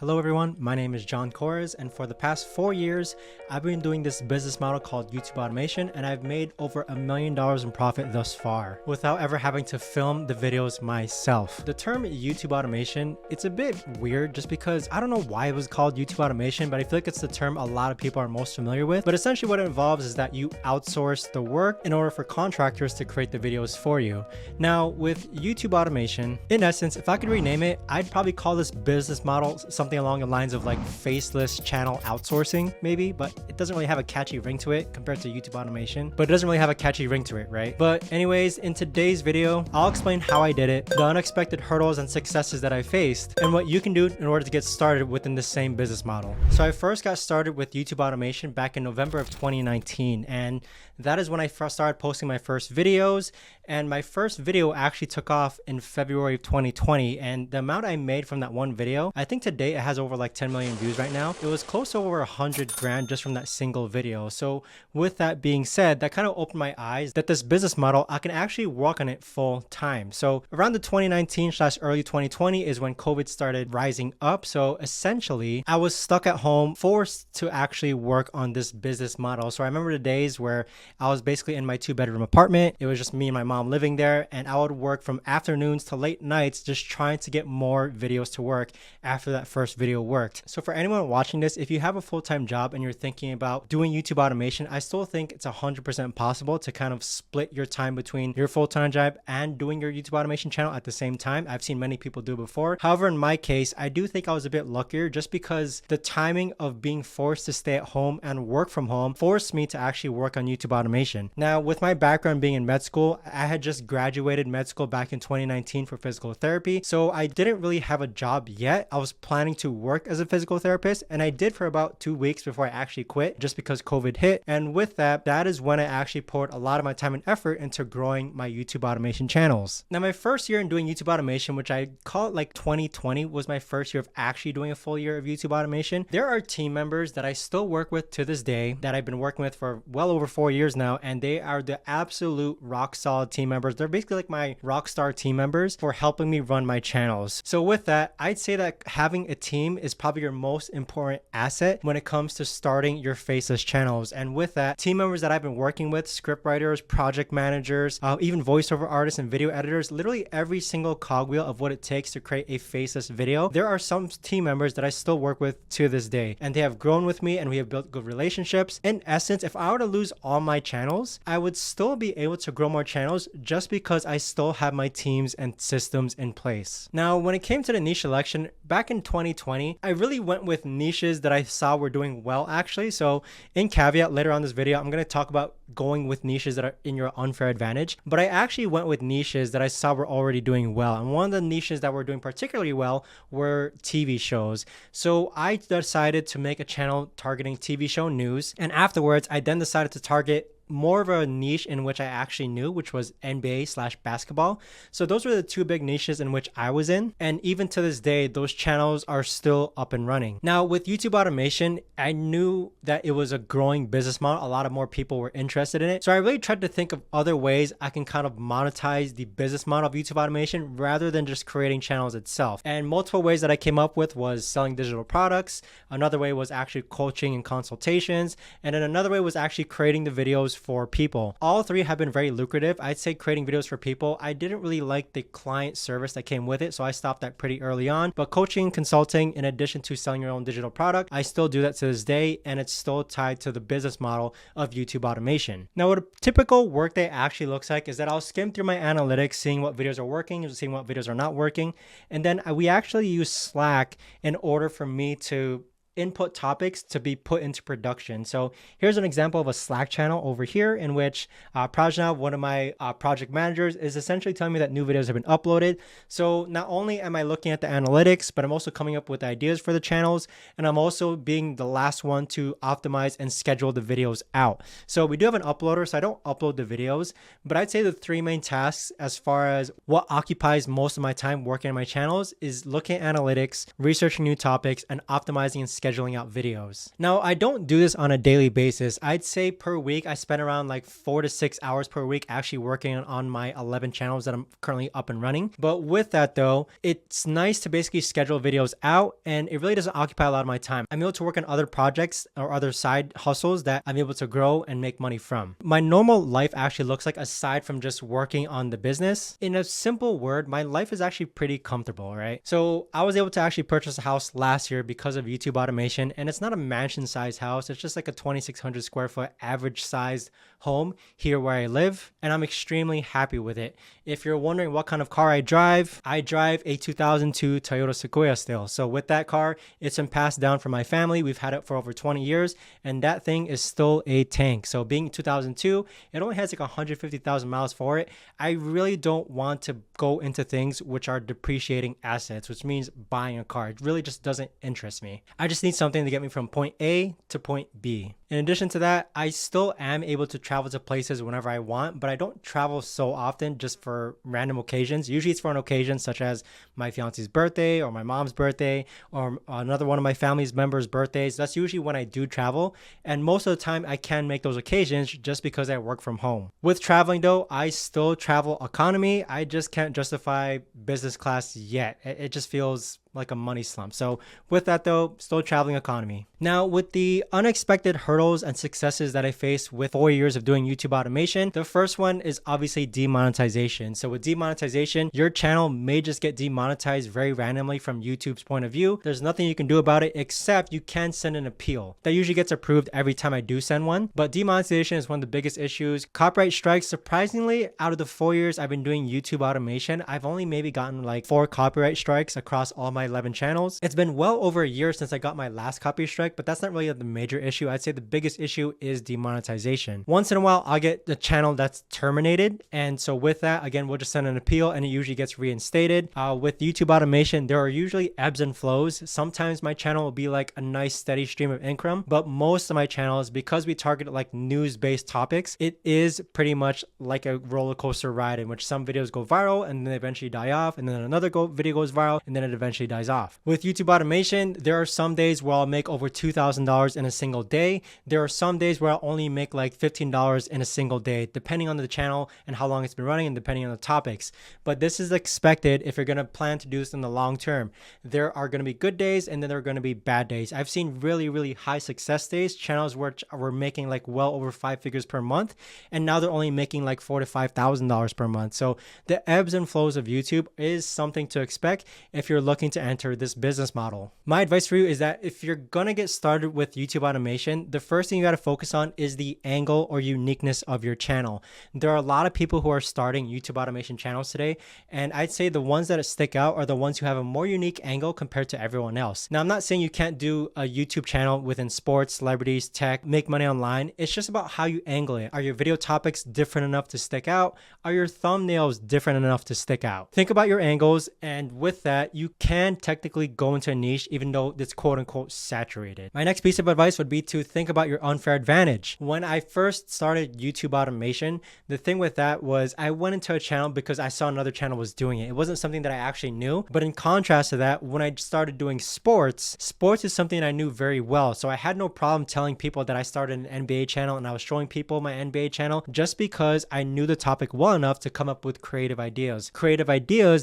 Hello everyone, my name is John Kores, and for the past 4 years, I've been doing this business model called YouTube automation, and I've made over $1 million in profit thus far, without ever having to film the videos myself. The term YouTube automation, it's a bit weird just because I don't know why it was called YouTube automation, but I feel like it's the term a lot of people are most familiar with. But essentially what it involves is that you outsource the work in order for contractors to create the videos for you. Now with YouTube automation, in essence, if I could rename it, I'd probably call this business model something along the lines of like faceless channel outsourcing maybe, but it doesn't really have a catchy ring to it compared to YouTube automation, but it doesn't really have a catchy ring to it, right? But anyways, in today's video, I'll explain how I did it, the unexpected hurdles and successes that I faced, and what you can do in order to get started within the same business model. So I first got started with YouTube automation back in November of 2019, and that is when I first started posting my first videos, and my first video actually took off in February of 2020, and the amount I made from that one video, I think to date it has over like 10 million views right now. It was close to over 100 grand just from that single video. So with that being said, that kind of opened my eyes that this business model, I can actually work on it full time. So around the 2019/early 2020 is when COVID started rising up. So essentially I was stuck at home, forced to actually work on this business model. So I remember the days where I was basically in my 2-bedroom apartment. It was just me and my mom living there, and I would work from afternoons to late nights just trying to get more videos to work after that first video worked. So for anyone watching this, if you have a full-time job and you're thinking about doing YouTube automation, I still think it's 100% possible to kind of split your time between your full-time job and doing your YouTube automation channel at the same time. I've seen many people do it before. However, in my case, I do think I was a bit luckier just because the timing of being forced to stay at home and work from home forced me to actually work on YouTube automation. Now, with my background being in med school, I had just graduated med school back in 2019 for physical therapy. So I didn't really have a job yet. I was planning to work as a physical therapist, and I did for about 2 weeks before I actually quit just because COVID hit. And with that, that is when I actually poured a lot of my time and effort into growing my YouTube automation channels. Now, my first year in doing YouTube automation, which I call it like 2020, was my first year of actually doing a full year of YouTube automation. There are team members that I still work with to this day that I've been working with for well over 4 years now, and they are the absolute rock solid team members. They're basically like my rock star team members for helping me run my channels. So with that, I'd say that having a team is probably your most important asset when it comes to starting your faceless channels. And with that, team members that I've been working with, script writers, project managers, even voiceover artists and video editors, literally every single cogwheel of what it takes to create a faceless video. There are some team members that I still work with to this day, and they have grown with me and we have built good relationships. In essence, if I were to lose all my channels, I would still be able to grow more channels just because I still have my teams and systems in place. Now, when it came to the niche selection, back in 2020, I really went with niches that I saw were doing well actually. So in caveat, later on this video, I'm going to talk about going with niches that are in your unfair advantage, but I actually went with niches that I saw were already doing well. And one of the niches that were doing particularly well were TV shows. So I decided to make a channel targeting TV show news. And afterwards, I then decided to target more of a niche in which I actually knew, which was NBA/basketball. So those were the two big niches in which I was in. And even to this day, those channels are still up and running. Now with YouTube automation, I knew that it was a growing business model. A lot of more people were interested in it. So I really tried to think of other ways I can kind of monetize the business model of YouTube automation rather than just creating channels itself. And multiple ways that I came up with was selling digital products. Another way was actually coaching and consultations. And then another way was actually creating the videos for people. All three have been very lucrative. I'd say creating videos for people, I didn't really like the client service that came with it, so I stopped that pretty early on. But coaching, consulting, in addition to selling your own digital product, I still do that to this day, and it's still tied to the business model of YouTube automation. Now, what a typical workday actually looks like is that I'll skim through my analytics, seeing what videos are working, seeing what videos are not working, and then we actually use Slack in order for me to input topics to be put into production. So here's an example of a Slack channel over here in which Prajna, one of my project managers, is essentially telling me that new videos have been uploaded. So not only am I looking at the analytics, but I'm also coming up with ideas for the channels, and I'm also being the last one to optimize and schedule the videos out. So we do have an uploader, so I don't upload the videos, but I'd say the three main tasks as far as what occupies most of my time working on my channels is looking at analytics, researching new topics, and optimizing and scheduling out videos. Now, I don't do this on a daily basis. I'd say per week, I spend around like 4 to 6 hours per week actually working on my 11 channels that I'm currently up and running. But with that though, it's nice to basically schedule videos out, and it really doesn't occupy a lot of my time. I'm able to work on other projects or other side hustles that I'm able to grow and make money from. My normal life actually looks like, aside from just working on the business, in a simple word, my life is actually pretty comfortable, right? So I was able to actually purchase a house last year because of YouTube automation, and it's not a mansion sized house. It's just like a 2,600 square foot average sized home here where I live, and I'm extremely happy with it. If you're wondering what kind of car I drive a 2002 Toyota Sequoia still. So with that car, it's been passed down from my family. We've had it for over 20 years, and that thing is still a tank. So being 2002, it only has like 150,000 miles for it. I really don't want to go into things which are depreciating assets, which means buying a car. It really just doesn't interest me. I just need something to get me from point A to point B. In addition to that, I still am able to travel to places whenever I want, but I don't travel so often, just for random occasions. Usually it's for an occasion such as my fiance's birthday or my mom's birthday or another one of my family's members' birthdays. That's usually when I do travel. And most of the time I can make those occasions just because I work from home. With traveling though, I still travel economy. I just can't justify business class yet. It just feels like a money slump. So with that though, still traveling economy. Now, with the unexpected hurdles and successes that I faced with 4 years of doing YouTube automation, the first one is obviously demonetization. So with demonetization, your channel may just get demonetized very randomly from YouTube's point of view. There's nothing you can do about it, except you can send an appeal. That usually gets approved every time I do send one, but demonetization is one of the biggest issues. Copyright strikes, surprisingly, out of the 4 years I've been doing YouTube automation, I've only maybe gotten like 4 copyright strikes across all my 11 channels. It's been well over a year since I got my last copy strike, but that's not really the major issue. I'd say the biggest issue is demonetization. Once in a while, I'll get the channel that's terminated, and so with that, again, we'll just send an appeal and it usually gets reinstated. With YouTube automation, there are usually ebbs and flows. Sometimes my channel will be like a nice steady stream of income, but most of my channels, because we target like news-based topics, it is pretty much like a roller coaster ride in which some videos go viral and then they eventually die off, and then another video goes viral and then it eventually dies off. With YouTube automation, there are some days where I'll make over $2,000 in a single day. There are some days where I'll only make like $15 in a single day, depending on the channel and how long it's been running and depending on the topics. But this is expected if you're going to plan to do this in the long term. There are going to be good days and then there are going to be bad days. I've seen really high success days, channels which were making like well over 5 figures per month, and now they're only making like $4,000 to $5,000 per month. So the ebbs and flows of YouTube is something to expect if you're looking to enter this business model. My advice for you is that if you're gonna get started with YouTube automation, the first thing you gotta focus on is the angle or uniqueness of your channel. There are a lot of people who are starting YouTube automation channels today, and I'd say the ones that stick out are the ones who have a more unique angle compared to everyone else. Now, I'm not saying you can't do a YouTube channel within sports, celebrities, tech, make money online. It's just about how you angle it. Are your video topics different enough to stick out? Are your thumbnails different enough to stick out? Think about your angles, and with that, you can technically go into a niche even though it's quote unquote saturated. My next piece of advice would be to think about your unfair advantage. When I first started YouTube automation, the thing with that was I went into a channel because I saw another channel was doing it. It wasn't something that I actually knew, but in contrast to that, when I started doing sports is something I knew very well. So I had no problem telling people that I started an NBA channel and I was showing people my NBA channel just because I knew the topic well enough to come up with creative ideas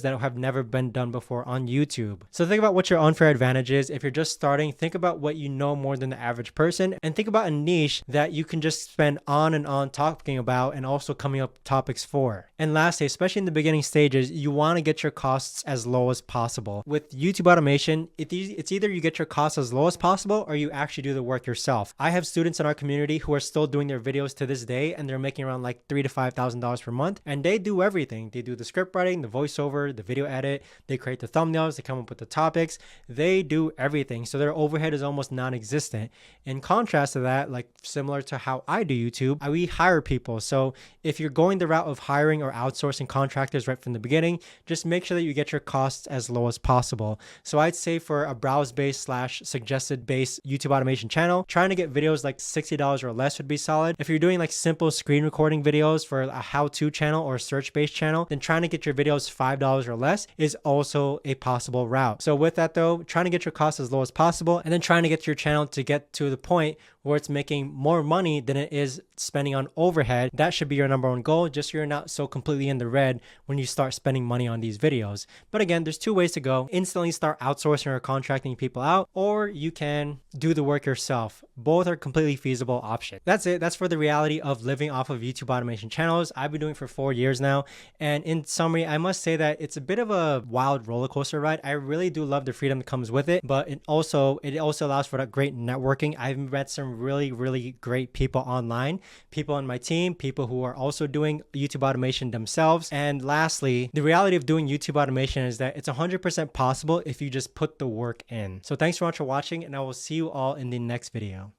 that have never been done before on YouTube. So think about what your unfair advantage is. If you're just starting, think about what you know more than the average person, and think about a niche that you can just spend on and on talking about and also coming up with topics for. And lastly, especially in the beginning stages, you want to get your costs as low as possible. With YouTube automation, it's either you get your costs as low as possible or you actually do the work yourself. I have students in our community who are still doing their videos to this day, and they're making around like $3,000 to $5,000 per month, and they do everything. They do the script writing, the voiceover, the video edit, they create the thumbnails, they come up with the topics, they do everything. So their overhead is almost non-existent. In contrast contrast to that, like similar to how I do YouTube, we hire people. So if you're going the route of hiring or outsourcing contractors right from the beginning, just make sure that you get your costs as low as possible. So I'd say for a browse-based / suggested-based YouTube automation channel, trying to get videos like $60 or less would be solid. If you're doing like simple screen recording videos for a how-to channel or a search-based channel, then trying to get your videos $5 or less is also a possible route. So with that though, trying to get your costs as low as possible, and then trying to get your channel to get to the point where it's making more money than it is spending on overhead. That should be your number one goal, just so you're not so completely in the red when you start spending money on these videos. But again, there's two ways to go. Instantly start outsourcing or contracting people out, or you can do the work yourself. Both are completely feasible options. That's it. That's for the reality of living off of YouTube automation channels. I've been doing it for 4 years now. And in summary, I must say that it's a bit of a wild roller coaster ride. I really do love the freedom that comes with it, but it also allows for that great networking. I've met some really great people online, people on my team, people who are also doing YouTube automation themselves. And lastly, the reality of doing YouTube automation is that it's 100% possible if you just put the work in. So thanks so much for watching, and I will see you all in the next video.